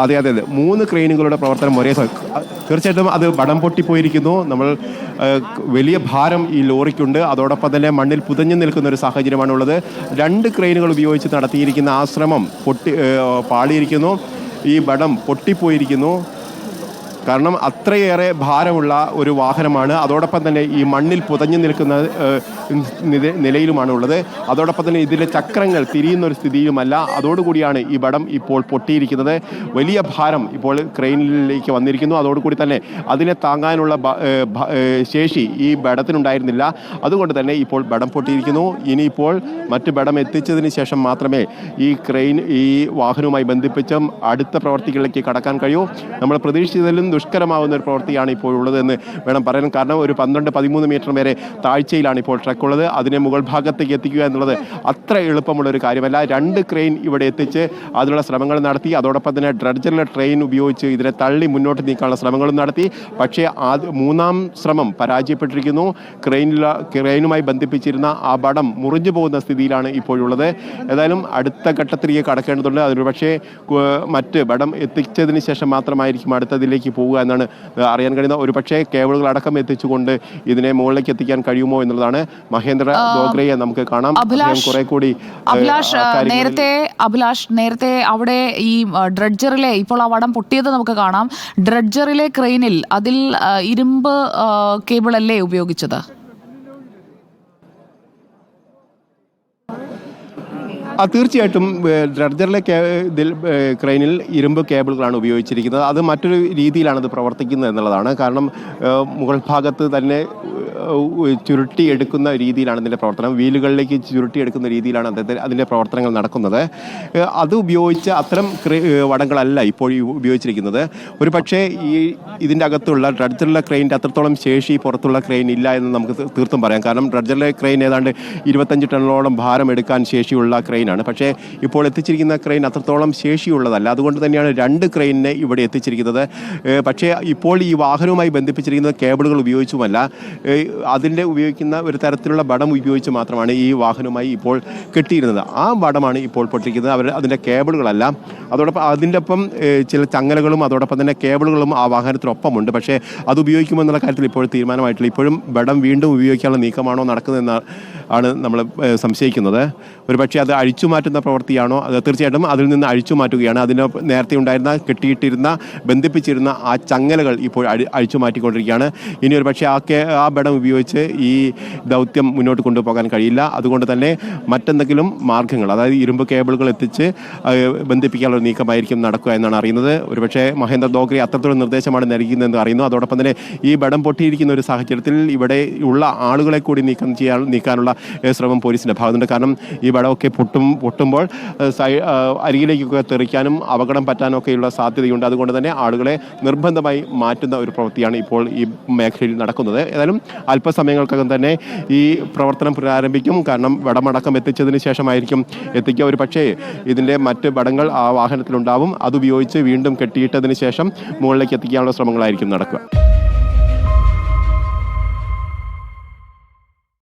അതെ അതെ അതെ 3 ക്രെയിനുകളുടെ പ്രവർത്തനം ഒരേ തീർച്ചയായിട്ടും അത് വടം പൊട്ടിപ്പോയിരിക്കുന്നു. നമ്മൾ വലിയ ഭാരം ഈ ലോറിക്കുണ്ട്. അതോടൊപ്പം തന്നെ മണ്ണിൽ പുതഞ്ഞു നിൽക്കുന്ന ഒരു സാഹചര്യമാണുള്ളത്. 2 ക്രെയിനുകൾ ഉപയോഗിച്ച് നടത്തിയിരിക്കുന്ന ആ ശ്രമം പാളിയിരിക്കുന്നു. ഈ വടം പൊട്ടിപ്പോയിരിക്കുന്നു. കാരണം അത്രയേറെ ഭാരമുള്ള ഒരു വാഹനമാണ്. അതോടൊപ്പം തന്നെ ഈ മണ്ണിൽ പുതഞ്ഞു നിൽക്കുന്ന നിലയിലുമാണ് ഉള്ളത്. അതോടൊപ്പം തന്നെ ഇതിലെ ചക്രങ്ങൾ തിരിയുന്ന ഒരു സ്ഥിതിയുമല്ല. അതോടുകൂടിയാണ് ഈ വടം ഇപ്പോൾ പൊട്ടിയിരിക്കുന്നത്. വലിയ ഭാരം ഇപ്പോൾ ക്രെയിനിലേക്ക് വന്നിരിക്കുന്നു. അതോടുകൂടി തന്നെ അതിനെ താങ്ങാനുള്ള ശേഷി ഈ വടത്തിനുണ്ടായിരുന്നില്ല. അതുകൊണ്ട് തന്നെ ഇപ്പോൾ വടം പൊട്ടിയിരിക്കുന്നു. ഇനിയിപ്പോൾ മറ്റ് വടം എത്തിച്ചതിന് ശേഷം മാത്രമേ ഈ ക്രെയിൻ ഈ വാഹനവുമായി ബന്ധിപ്പിച്ച് അടുത്ത പ്രവർത്തികളിലേക്ക് കടക്കാൻ കഴിയൂ. നമ്മൾ പ്രതീക്ഷിച്ചതിലും ദുഷ്കരമാവുന്ന ഒരു പ്രവൃത്തിയാണ് ഇപ്പോൾ ഉള്ളതെന്ന് വേണം പറയാൻ. കാരണം ഒരു 12-13 മീറ്റർ വരെ താഴ്ചയിലാണ് ഇപ്പോൾ ട്രക്ക് ഉള്ളത്. അതിനെ മുകൾ ഭാഗത്തേക്ക് എത്തിക്കുക എന്നുള്ളത് അത്ര എളുപ്പമുള്ളൊരു കാര്യമല്ല. 2 ക്രെയിൻ ഇവിടെ എത്തിച്ച് അതിനുള്ള ശ്രമങ്ങൾ നടത്തി. അതോടൊപ്പം തന്നെ ഡ്രഡ്ജറിലെ ട്രെയിൻ ഉപയോഗിച്ച് ഇതിനെ തള്ളി മുന്നോട്ട് നീക്കാനുള്ള ശ്രമങ്ങളും നടത്തി. പക്ഷേ 3ാം ശ്രമം പരാജയപ്പെട്ടിരിക്കുന്നു. ക്രെയിനുമായി ബന്ധിപ്പിച്ചിരുന്ന ആ വടം മുറിഞ്ഞു പോകുന്ന സ്ഥിതിയിലാണ് ഇപ്പോഴുള്ളത്. ഏതായാലും അടുത്ത ഘട്ടത്തിലേക്ക് കടക്കേണ്ടതുണ്ട്. അതിന് പക്ഷേ മറ്റ് വടം എത്തിച്ചതിന് ശേഷം മാത്രമായിരിക്കും അടുത്തതിലേക്ക് പോവുക എന്നാണ് അറിയാൻ കഴിയുന്നത്. ഒരു പക്ഷേ കേബിളുകൾ അടക്കം എത്തിച്ചുകൊണ്ട് ഇതിനെ മുകളിലേക്ക് എത്തിക്കാൻ കഴിയുമോ എന്നുള്ളതാണ്. മഹേന്ദ്ര ദോഗ്രയെ നമുക്ക് കാണാം. കുറെ കൂടി നേരത്തെ അവിടെ ഈ ഡ്രഡ്ജറിലെ ഇപ്പോൾ ആ വടം പൊട്ടിയത് നമുക്ക് കാണാം. ഡ്രഡ്ജറിലെ ക്രെയിനിൽ അതിൽ ഇരുമ്പ് കേബിൾ അല്ലേ ഉപയോഗിച്ചത്? തീർച്ചയായിട്ടും ഡ്രഡ്ജറിലെ ക്രെയിനിൽ ഇരുമ്പ് കേബിളുകളാണ് ഉപയോഗിച്ചിരിക്കുന്നത്. അത് മറ്റൊരു രീതിയിലാണ് അത് പ്രവർത്തിക്കുന്നത് എന്നുള്ളതാണ്. കാരണം മുകൾ ഭാഗത്ത് തന്നെ ചുരുട്ടിയെടുക്കുന്ന രീതിയിലാണ് ഇതിൻ്റെ പ്രവർത്തനം. വീലുകളിലേക്ക് ചുരുട്ടിയെടുക്കുന്ന രീതിയിലാണ് അതിൻ്റെ പ്രവർത്തനങ്ങൾ നടക്കുന്നത്. അത് ഉപയോഗിച്ച് അത്തരം വടങ്ങളല്ല ഇപ്പോൾ ഉപയോഗിച്ചിരിക്കുന്നത്. ഒരു പക്ഷേ ഇതിൻ്റെ അകത്തുള്ള ഡ്രഡ്ജറിലെ ക്രെയിനിൻ്റെ അത്രത്തോളം ശേഷി പുറത്തുള്ള ക്രെയിൻ ഇല്ല എന്ന് നമുക്ക് തീർത്തും പറയാം. കാരണം ഡ്രഡ്ജറിലെ ക്രെയിൻ ഏതാണ്ട് 25 ടണ്ണോളം ഭാരം എടുക്കാൻ ശേഷിയുള്ള ക്രെയിനാണ്. പക്ഷേ ഇപ്പോൾ എത്തിച്ചിരിക്കുന്ന ക്രെയിൻ അത്രത്തോളം ശേഷിയുള്ളതല്ല. അതുകൊണ്ട് തന്നെയാണ് 2 ക്രെയിനിനെ ഇവിടെ എത്തിച്ചിരിക്കുന്നത്. പക്ഷേ ഇപ്പോൾ ഈ വാഹനവുമായി ബന്ധിപ്പിച്ചിരിക്കുന്ന കേബിളുകൾ ഉപയോഗിച്ചുമല്ല, അതിൻ്റെ ഉപയോഗിക്കുന്ന ഒരു തരത്തിലുള്ള വടം ഉപയോഗിച്ച് മാത്രമാണ് ഈ വാഹനവുമായി ഇപ്പോൾ കെട്ടിയിരുന്നത്. ആ വടമാണ് ഇപ്പോൾ പൊട്ടിക്കുന്നത്. അതിൻ്റെ കേബിളുകളല്ല. അതോടൊപ്പം അതിൻ്റെ ഒപ്പം ചില ചങ്ങലകളും അതോടൊപ്പം തന്നെ കേബിളുകളും ആ വാഹനത്തിനൊപ്പമുണ്ട്. പക്ഷേ അത് ഉപയോഗിക്കുമെന്നുള്ള കാര്യത്തിൽ ഇപ്പോൾ തീരുമാനമായിട്ടില്ല. ഇപ്പോഴും വടം വീണ്ടും ഉപയോഗിക്കാനുള്ള നീക്കമാണോ നടക്കുന്നതെന്നാണ് നമ്മൾ സംശയിക്കുന്നത്. ഒരു പക്ഷേ അത് അഴിച്ചു മാറ്റുന്ന പ്രവൃത്തിയാണോ? അത് തീർച്ചയായിട്ടും അതിൽ നിന്ന് അഴിച്ചു മാറ്റുകയാണ്. അതിന് നേരത്തെ ഉണ്ടായിരുന്ന കെട്ടിയിട്ടിരുന്ന ബന്ധിപ്പിച്ചിരുന്ന ആ ചങ്ങലകൾ ഇപ്പോൾ അഴിച്ചു മാറ്റിക്കൊണ്ടിരിക്കുകയാണ്. ഇനി ഒരു പക്ഷേ ആ വടം ഉപയോഗിച്ച് ഈ ദൗത്യം മുന്നോട്ട് കൊണ്ടുപോകാൻ കഴിയില്ല. അതുകൊണ്ട് തന്നെ മറ്റെന്തെങ്കിലും മാർഗ്ഗങ്ങൾ, അതായത് ഇരുമ്പ് കേബിളുകൾ എത്തിച്ച് ബന്ധിപ്പിക്കാനുള്ള നീക്കമായിരിക്കും നടക്കുക എന്നാണ് അറിയുന്നത്. ഒരുപക്ഷേ മഹേന്ദ്ര ദോഗ്രെ അത്തരത്തിലുള്ള നിർദ്ദേശമാണ് നൽകുന്നതെന്ന് അറിയുന്നു. അതോടൊപ്പം തന്നെ ഈ വടം പൊട്ടിയിരിക്കുന്ന ഒരു സാഹചര്യത്തിൽ ഇവിടെ ഉള്ള ആളുകളെ കൂടി നീക്കാനുള്ള ശ്രമം പോലീസിൻ്റെ ഭാഗത്തുണ്ട്. കാരണം ഈ വടമൊക്കെ പൊട്ടുമ്പോൾ അരികിലേക്കൊക്കെ തെറിക്കാനും അപകടം പറ്റാനും ഒക്കെയുള്ള സാധ്യതയുണ്ട്. അതുകൊണ്ട് തന്നെ ആളുകളെ നിർബന്ധമായി മാറ്റുന്ന ഒരു പ്രവൃത്തിയാണ് ഇപ്പോൾ ഈ മേഖലയിൽ നടക്കുന്നത്. ഏതായാലും അല്പസമയങ്ങൾക്കകം തന്നെ ഈ പ്രവർത്തനം പുനരാരംഭിക്കും. കാരണം വടമടക്കം എത്തിച്ചതിന് ശേഷമായിരിക്കും എത്തിക്കുക. ഒരു പക്ഷേ ഇതിൻ്റെ മറ്റ് വടങ്ങൾ ആ വാഹനത്തിലുണ്ടാവും. അതുപയോഗിച്ച് വീണ്ടും കെട്ടിയിട്ടതിന് ശേഷം മുകളിലേക്ക് എത്തിക്കാനുള്ള ശ്രമങ്ങളായിരിക്കും നടക്കുക.